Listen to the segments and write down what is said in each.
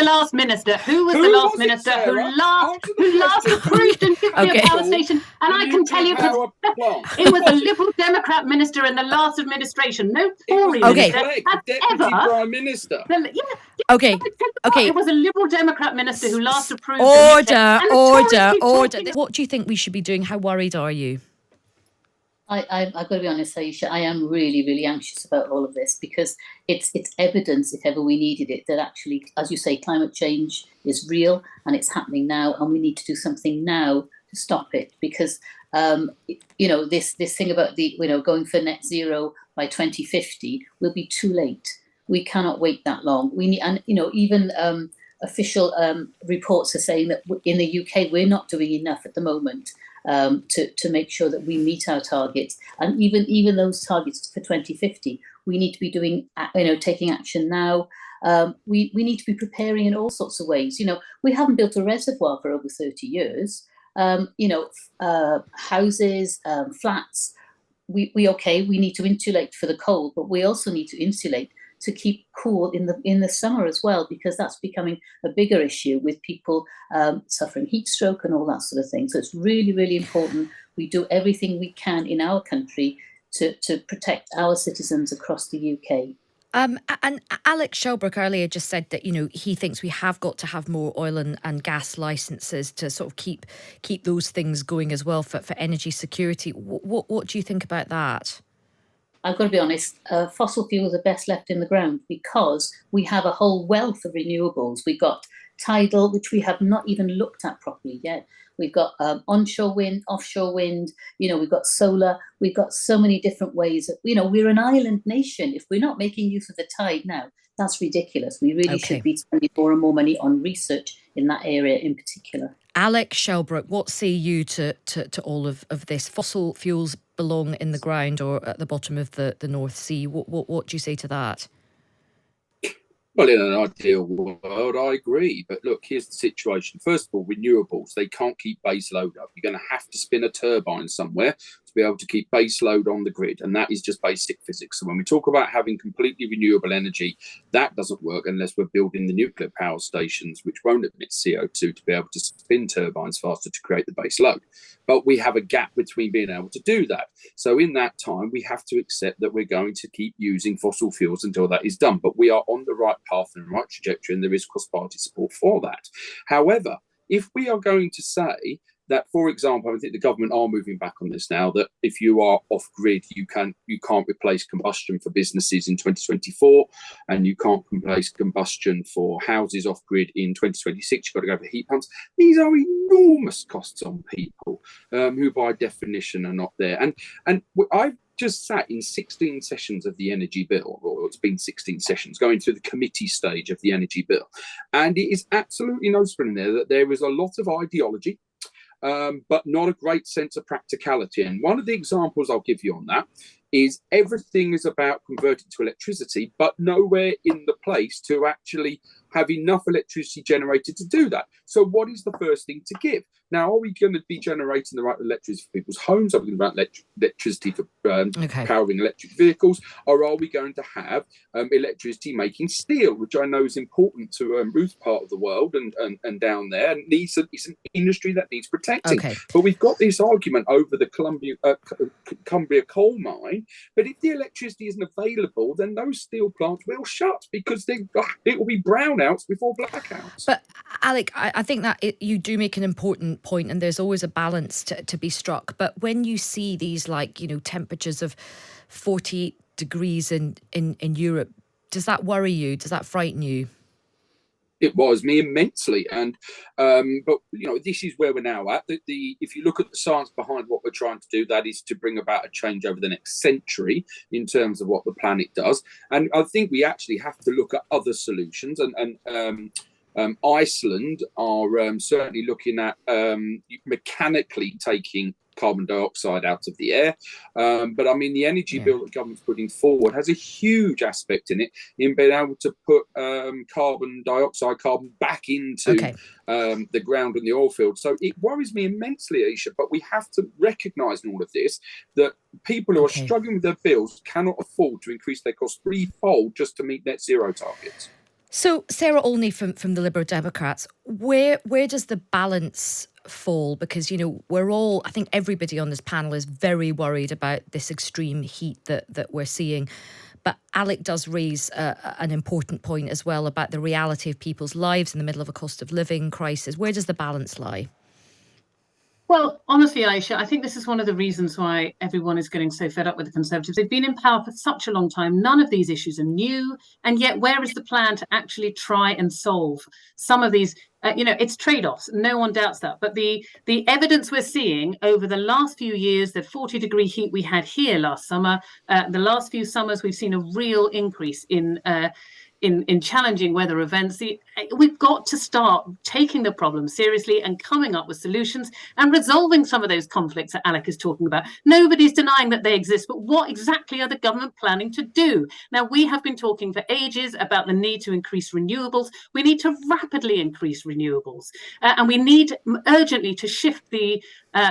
last minister? Who was the last minister who last approved a nuclear power station? And I can tell you, it was a Liberal Democrat minister in the last administration. No Tory minister has ever. Prime Minister. It was a Liberal Democrat minister who last approved. Order. What do you think we should be doing? How worried are you? I've got to be honest, Aisha, I am really, really anxious about all of this, because it's evidence, if ever we needed it, that actually, as you say, climate change is real and it's happening now, and we need to do something now to stop it. Because this thing about going for net zero by 2050 will be too late. We cannot wait that long. We need, and even official reports are saying that in the UK we're not doing enough at the moment. To make sure that we meet our targets, and even those targets for 2050, we need to be doing, taking action now. We need to be preparing in all sorts of ways. We haven't built a reservoir for over 30 years. Houses, flats. We need to insulate for the cold, but we also need to insulate to keep cool in the summer as well, because that's becoming a bigger issue with people suffering heat stroke and all that sort of thing. So it's really, really important we do everything we can in our country to protect our citizens across the UK. And Alex Shelbrooke earlier just said that, he thinks we have got to have more oil and gas licences to sort of keep those things going as well for energy security. What do you think about that? I've got to be honest, fossil fuels are best left in the ground, because we have a whole wealth of renewables. We've got tidal, which we have not even looked at properly yet. We've got onshore wind, offshore wind, we've got solar. We've got so many different ways. We're an island nation. If we're not making use of the tide now, that's ridiculous. We really should be spending more and more money on research in that area in particular. Alex Shelbrooke, what say you to all of this? Fossil fuels belong in the ground or at the bottom of the North Sea. What do you say to that? Well, in an ideal world, I agree. But look, here's the situation. First of all, renewables, they can't keep base load up. You're going to have to spin a turbine somewhere to be able to keep base load on the grid. And that is just basic physics. So when we talk about having completely renewable energy, that doesn't work unless we're building the nuclear power stations, which won't emit CO2, to be able to spin turbines faster to create the base load. But we have a gap between being able to do that. So in that time, we have to accept that we're going to keep using fossil fuels until that is done. But we are on the right path and the right trajectory, and there is cross-party support for that. However, if we are going to say that, for example, I think the government are moving back on this now, that if you are off-grid, you can't replace combustion for businesses in 2024, and you can't replace combustion for houses off-grid in 2026. You've got to go for heat pumps. These are enormous costs on people who, by definition, are not there. And I've just sat in 16 sessions of the energy bill, or it's been 16 sessions, going through the committee stage of the energy bill. And it is absolutely noticeable in there that there is a lot of ideology, but not a great sense of practicality. And one of the examples I'll give you on that is everything is about converting to electricity, but nowhere in the place to actually have enough electricity generated to do that. So what is the first thing to give? Now, are we going to be generating the right electricity for people's homes? Are we going to have electricity for powering electric vehicles? Or are we going to have electricity making steel, which I know is important to Ruth's part of the world and down there, and it's an industry that needs protecting. But we've got this argument over the Cumbria coal mine. But if the electricity isn't available, then those steel plants will shut, because it will be brownouts before blackouts. But Alec, I think that you do make an important point, and there's always a balance to be struck. But when you see these temperatures of 40 degrees in Europe, does that worry you? Does that frighten you? It worries me immensely, and but this is where we're now at. If you look at the science behind what we're trying to do, that is to bring about a change over the next century in terms of what the planet does. And I think we actually have to look at other solutions. And Iceland are certainly looking at mechanically taking carbon dioxide out of the air. But I mean, the energy bill that the government's putting forward has a huge aspect in it, in being able to put carbon back into the ground and the oil field. So it worries me immensely, Aisha, but we have to recognise in all of this that people who are struggling with their bills cannot afford to increase their costs threefold just to meet net zero targets. So, Sarah Olney from the Liberal Democrats, where does the balance fall? Because, you know, we're all, I think everybody on this panel is very worried about this extreme heat that we're seeing. But Alec does raise an important point as well about the reality of people's lives in the middle of a cost of living crisis. Where does the balance lie? Well, honestly, Aisha, I think this is one of the reasons why everyone is getting so fed up with the Conservatives. They've been in power for such a long time. None of these issues are new. And yet, where is the plan to actually try and solve some of these? It's trade-offs. No one doubts that. But the evidence we're seeing over the last few years, the 40-degree heat we had here last summer, the last few summers, we've seen a real increase in challenging weather events. We've got to start taking the problem seriously and coming up with solutions and resolving some of those conflicts that Alec is talking about. Nobody's denying that they exist, but what exactly are the government planning to do? Now, we have been talking for ages about the need to increase renewables. We need to rapidly increase renewables, and we need urgently to shift the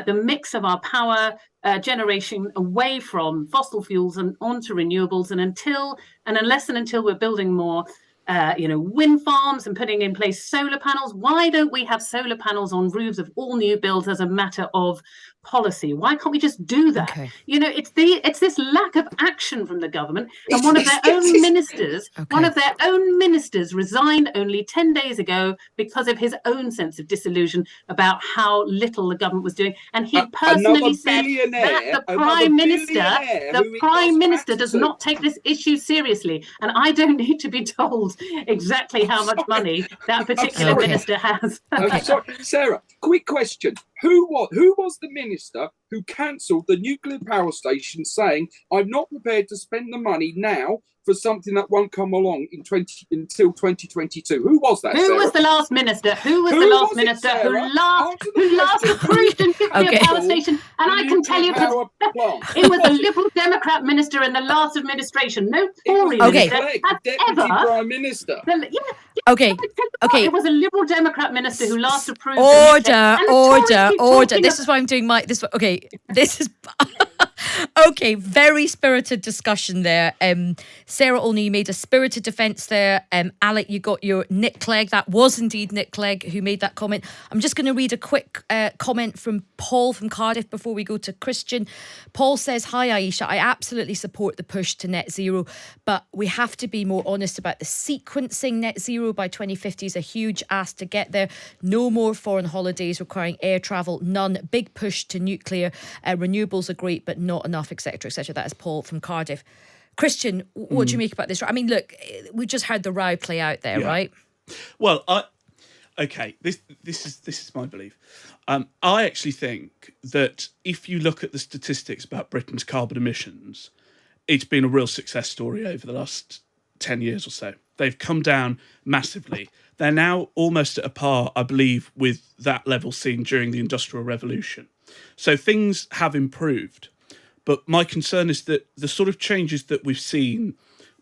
mix of our power generation away from fossil fuels and onto renewables. And unless we're building more wind farms and putting in place solar panels. Why don't we have solar panels on roofs of all new builds as a matter of policy? Why can't we just do that? Okay. You know, it's this lack of action from the government. And one of their own ministers resigned only 10 days ago because of his own sense of disillusion about how little the government was doing. And he personally said that the prime minister does not take this issue seriously. And I don't need to be told exactly how much money that particular minister has. Sorry, Sarah, quick question. Who was the minister who cancelled the nuclear power station saying, I'm not prepared to spend the money now for something that won't come along until 2022? Who was that, Who Sarah? was the last minister? Who last approved a nuclear power station? And I can tell you, it was a Liberal Democrat minister in the last administration. No Tory minister has Deputy Prime Minister. Okay. It was a Liberal Democrat minister who last approved. Order. This is why I'm doing this is okay. Very spirited discussion there. Sarah Olney, you made a spirited defence there. Alec, you got your Nick Clegg. That was indeed Nick Clegg who made that comment. I'm just going to read a quick comment from Paul from Cardiff before we go to Christian. Paul says, hi Aisha, I absolutely support the push to net zero, but we have to be more honest about the sequencing. Net zero by 2050 is a huge ask to get there. No more foreign holidays requiring air travel, none. Big push to nuclear. Renewables are great, but not enough, etc., etc. That is Paul from Cardiff. Christian, what do you make about this? I mean, look, we just heard the row play out there, right? Well, this is my belief. I actually think that if you look at the statistics about Britain's carbon emissions, it's been a real success story over the last 10 years or so. They've come down massively. They're now almost at a par, I believe, with that level seen during the Industrial Revolution. So things have improved. But my concern is that the sort of changes that we've seen,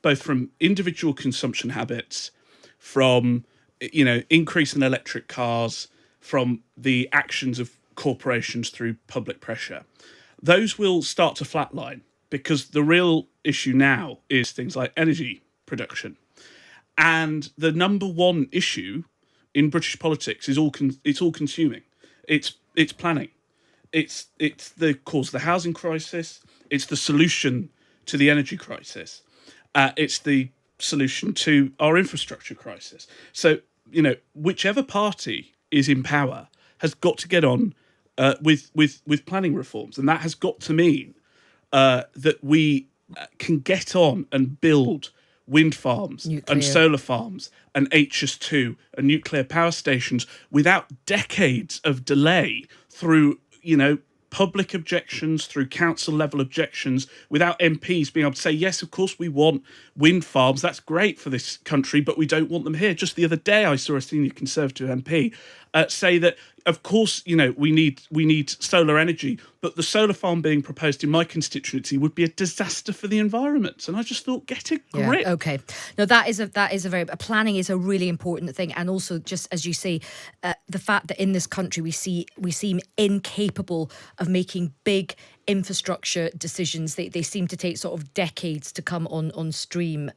both from individual consumption habits, from increase in electric cars, from the actions of corporations through public pressure, those will start to flatline, because the real issue now is things like energy production. And the number one issue in British politics is it's all consuming. It's planning. It's the cause of the housing crisis. It's the solution to the energy crisis. It's the solution to our infrastructure crisis. So, whichever party is in power has got to get on with planning reforms, and that has got to mean that we can get on and build wind farms and solar farms and HS2 and nuclear power stations without decades of delay through public objections, through council level objections, without MPs being able to say, yes, of course we want wind farms. That's great for this country, but we don't want them here. Just the other day, I saw a senior Conservative MP say that, of course, we need solar energy, but the solar farm being proposed in my constituency would be a disaster for the environment. And I just thought, get a grip. Yeah, okay. No, that is a very planning is a really important thing, and also, just as you say, the fact that in this country we seem incapable of making big infrastructure decisions. They seem to take sort of decades to come on stream.